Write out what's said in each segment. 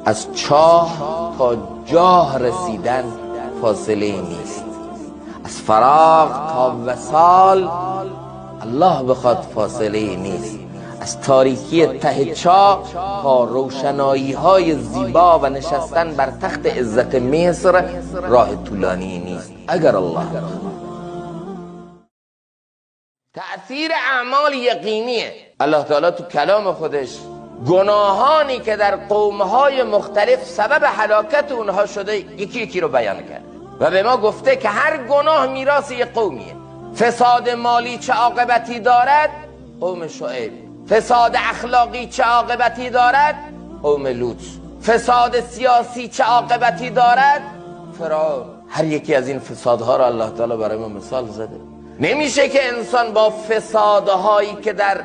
از چاه تا جاه رسیدن فاصله نیست، از فراغ تا وصال الله بخواد فاصله نیست، از تاریکی ته چاه تا روشنایی های زیبا و نشستن بر تخت عزت مصر راه طولانی نیست اگر الله بخواد. تأثیر اعمال یقینیه. الله تعالی تو کلام خودش گناهانی که در قومهای مختلف سبب هلاکت اونها شده یکی یکی رو بیان کرد و به ما گفته که هر گناه میراث یک قومیه. فساد مالی چه عاقبتی دارد؟ قوم شعیب. فساد اخلاقی چه عاقبتی دارد؟ قوم لوط. فساد سیاسی چه عاقبتی دارد؟ فرعون. هر یکی از این فسادها رو الله تعالی برای ما مثال زده. نمیشه که انسان با فسادهایی که در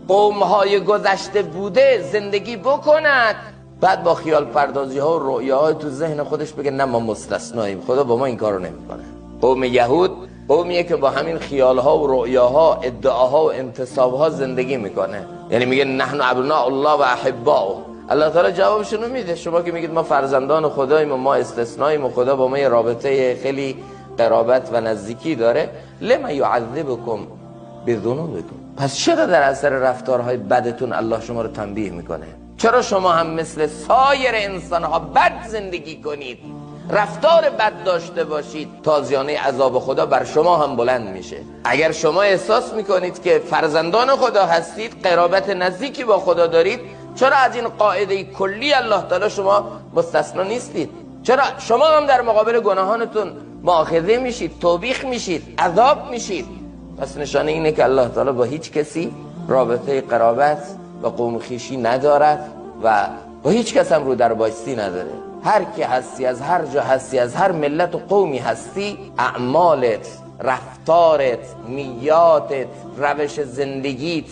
قومهای گذشته بوده زندگی بکند بعد با خیال پردازی ها و رؤیاهای تو ذهن خودش بگه نه ما مستثناییم، خدا با ما این کارو نمیکنه. قوم یهود قومیه که با همین خیالها و رؤیاها ادعاها و انتصابها زندگی میکنه، یعنی میگه نحن ابناء الله و احباؤه. الله تعالی جوابشون میده. شما که میگید ما فرزندان خداییم و ما استثناییم و خدا با ما یه رابطه خیلی قرابت و نزدیکی داره، لما یعذبکم بذنوبکم، پس چرا در اثر رفتارهای بدتون الله شما رو تنبیه میکنه؟ چرا شما هم مثل سایر انسانها بد زندگی کنید، رفتار بد داشته باشید، تازیانه عذاب خدا بر شما هم بلند میشه؟ اگر شما احساس میکنید که فرزندان خدا هستید، قرابت نزدیکی با خدا دارید، چرا از این قاعده کلی الله تعالی شما مستثنا نیستید؟ چرا شما هم در مقابل گناهانتون مؤاخذه میشید، توبیخ میشید، عذاب میشید؟ پس نشانه اینه که الله تعالی با هیچ کسی رابطه قرابت و قوم خویشی ندارد و با هیچ کس هم رو در بایستی نداره. هر کی هستی، از هر جا هستی، از هر ملت و قومی هستی، اعمالت، رفتارت، نیاتت، روش زندگیت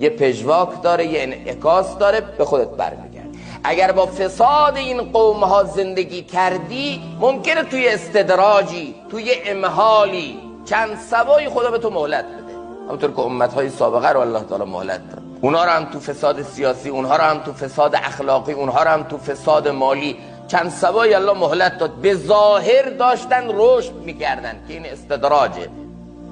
یه پژواک داره، یه انعکاس داره، به خودت برمیگرده. اگر با فساد این قوم ها زندگی کردی ممکنه توی استدراجی، توی امهالی، چند سبایی خدا به تو مهلت بده، همونطور که امتهای سابقه رو الله تعالی مهلت داد. اونها رو هم تو فساد سیاسی، اونها رو هم تو فساد اخلاقی، اونها رو هم تو فساد مالی چند سبایی الله مهلت داد. به ظاهر داشتن رشد میکردن که این استدراجه،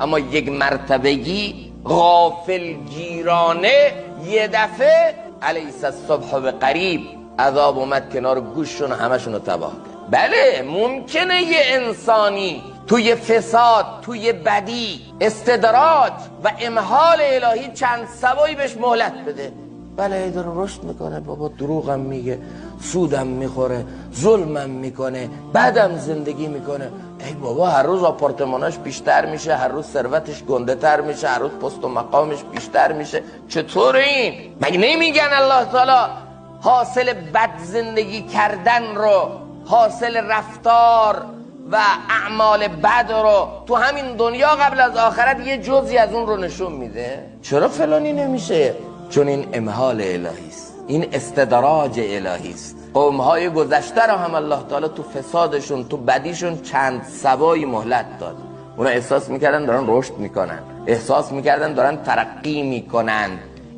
اما یک مرتبگی غافلگیرانه یه دفعه الیس الصبح به قریب عذاب اومد کنار گوششون همشون رو تباه کرد. بله ممکنه یه انسانی توی فساد، توی بدی، استدراج و امهال الهی چند سبایی بهش مهلت بده. بله داره رشد میکنه، بابا دروغم میگه، سودم میخوره، ظلمم میکنه، بدم زندگی میکنه. ای بابا هر روز آپارتماناش بیشتر میشه، هر روز ثروتش گنده تر میشه، هر روز پست و مقامش بیشتر میشه. چطور این؟ مگه نمیگن الله تعالی حاصل بد زندگی کردن رو، حاصل رفتار و اعمال بد رو تو همین دنیا قبل از آخرت یه جزئی از اون رو نشون میده؟ چرا فلانی نمیشه؟ چون این امهال الهی است، این استدراج الهی است. قومهای گذشته رو هم الله تعالی تو فسادشون، تو بدیشون چند سبایی مهلت داد. اونا احساس میکردن دارن رشد میکنن، احساس میکردن دارن ترقی میکنن،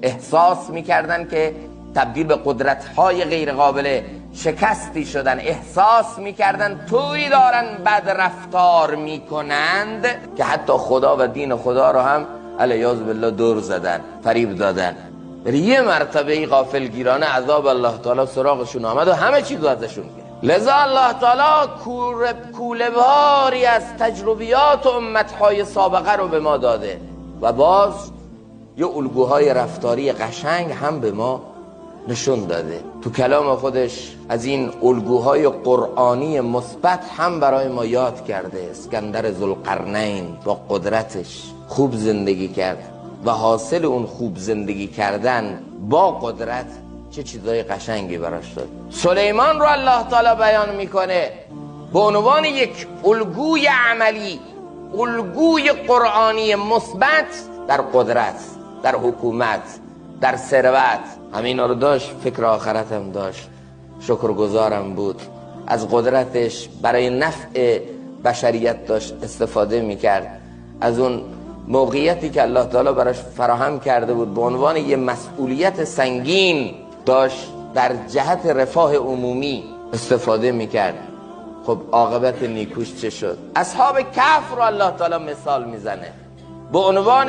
احساس میکردن که تبدیل به قدرت‌های غیر قابل شکستی شدن، احساس میکردن توی دارن بد رفتار میکنند که حتی خدا و دین خدا رو هم علیاذ بالله دور زدن، فریب دادن. یه مرتبه غافلگیرانه عذاب الله تعالی سراغشون آمد و همه چیز ازشون گرفت. لذا الله تعالی کوله‌باری از تجربیات امتهای سابقه رو به ما داده و باز یه الگوهای رفتاری قشنگ هم به ما نشون داده. تو کلام خودش از این الگوهای قرآنی مثبت هم برای ما یاد کرده. اسکندر ذوالقرنین با قدرتش خوب زندگی کرد و حاصل اون خوب زندگی کردن با قدرت چه چیزای قشنگی براش داد. سلیمان رو الله تعالی بیان میکنه به عنوان یک الگوی عملی، الگوی قرآنی مثبت در قدرت، در حکومت، در ثروت. همینا رو داشت، فکر آخرت هم داشت، شکرگزارم بود، از قدرتش برای نفع بشریت داشت استفاده میکرد، از اون موقعیتی که الله تعالی براش فراهم کرده بود به عنوان یه مسئولیت سنگین داشت در جهت رفاه عمومی استفاده میکرد، خب عاقبت نیکوش چه شد؟ اصحاب کهف رو الله تعالی مثال میزنه به عنوان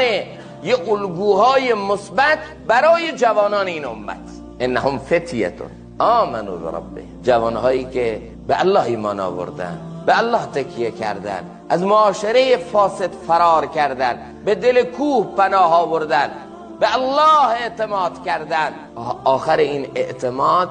یه الگوهای مثبت برای جوانان این امت. انهم فتیتون آمنوا بربهم، جوانهایی که به الله ایمان آوردن، به الله تکیه کردن، از معاشره فاسد فرار کردن، به دل کوه پناه آوردن، به الله اعتماد کردن. آخر این اعتماد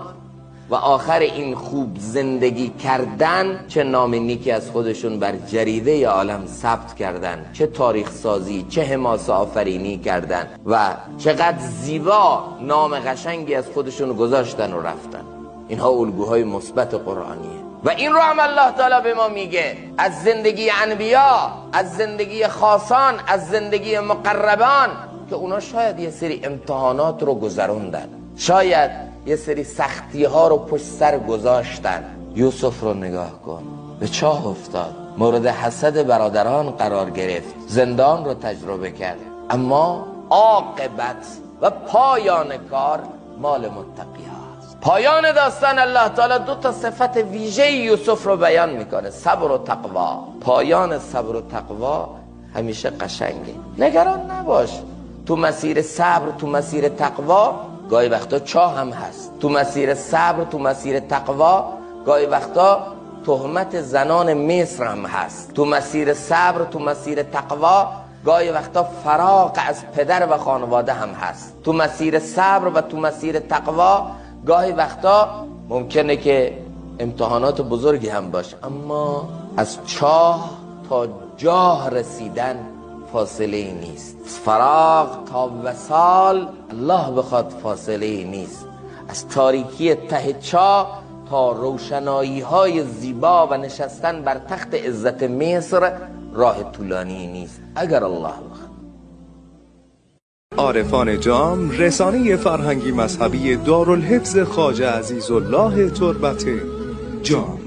و آخر این خوب زندگی کردن چه نام نیکی از خودشون بر جریده عالم ثبت کردن، چه تاریخ سازی، چه حماسه آفرینی کردن و چقدر زیبا نام قشنگی از خودشون گذاشتن و رفتن. اینها الگوهای مثبت قرآنیه و این رو هم الله تعالی به ما میگه از زندگی انبیا، از زندگی خاصان، از زندگی مقربان، که اونا شاید یه سری امتحانات رو گذروندن، شاید یه سری سختی ها رو پشت سر گذاشتن. یوسف رو نگاه کن، به چاه افتاد، مورد حسد برادران قرار گرفت، زندان رو تجربه کرد، اما عاقبت و پایان کار مال متقی هاست. پایان داستان الله تعالی دو تا صفت ویژه یوسف رو بیان میکنه، صبر و تقوا. پایان صبر و تقوا همیشه قشنگه. نگران نباش، تو مسیر صبر، تو مسیر تقوا گاهی وقتا چاه هم هست. تو مسیر صبر، تو مسیر تقوا گاهی وقتا تهمت زنان مصر هم هست. تو مسیر صبر، تو مسیر تقوا گاهی وقتا فراق از پدر و خانواده هم هست. تو مسیر صبر و تو مسیر تقوا گاهی وقتا ممکنه که امتحانات بزرگی هم باشه، اما از چاه تا جاه رسیدن فاصله ای نیست. فراغ تا وصال الله بخواد فاصله ای نیست. از تاریکی ته چاه تا روشنایی های زیبا و نشستن بر تخت عزت مصر راه طولانی نیست اگر الله بخواد. عارفان جام، رسانه فرهنگی مذهبی دارالحفظ خواجه عزیزالله تربت جام.